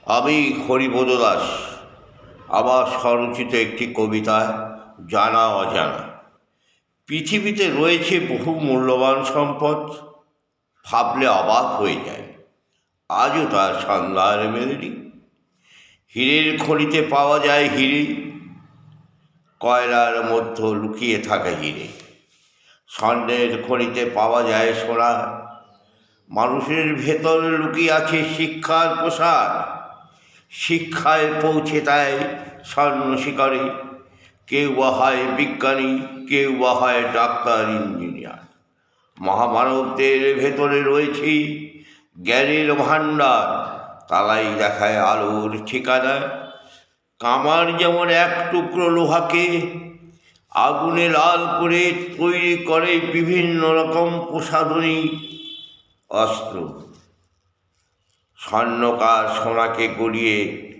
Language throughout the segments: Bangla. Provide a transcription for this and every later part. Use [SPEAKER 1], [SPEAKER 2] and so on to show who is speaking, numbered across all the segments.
[SPEAKER 1] আমি হরিপদ দাস। আমার স্বরচিত একটি কবিতা, জানা অজানা। পৃথিবীতে রয়েছে বহু মূল্যবান সম্পদ, ভাবলে অবাক হয়ে যায় আজও তার সন্ধান মেলেনি। হীরের খনিতে পাওয়া যায় হিরে, কয়লার মধ্যে লুকিয়ে থাকে হিরে। স্বর্ণের খনিতে পাওয়া যায় সোনা, মানুষের ভেতর লুকিয়ে আছে শিক্ষার প্রসার। শিক্ষায় পৌঁছে দেয় স্বর্ণ শিকারে, কেউ বা হয় বিজ্ঞানী, কেউ বা হয় ডাক্তার, ইঞ্জিনিয়ার। মহামানবদের ভেতরে রয়েছে জ্ঞানের ভাণ্ডার, তালাই দেখায় আলোর ঠিকানা। কামার যেমন এক টুকরো লোহাকে আগুনে লাল করে তৈরি করে বিভিন্ন রকম প্রসাধনী অস্ত্র, স্বর্ণকার সোনাকে গলিয়ে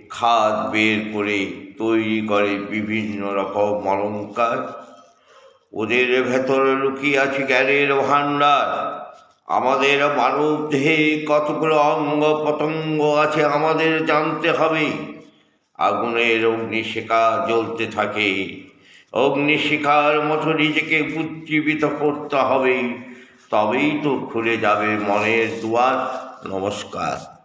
[SPEAKER 1] খাদ বের করে তৈরি করে বিভিন্ন রকম অলঙ্কার। ওদের ভেতরে লুকিয়ে আছে জ্ঞানের ভাণ্ডার। আমাদের মানব দেহে কতগুলো অঙ্গ প্রত্যঙ্গ আছে আমাদের জানতে হবে। আগুনের অগ্নিশিখা জ্বলতে থাকে, অগ্নিশিখার মতো নিজেকে উজ্জীবিত করতে হবে, তবেই তো খুলে যাবে মনের দুয়ার। নমস্কার।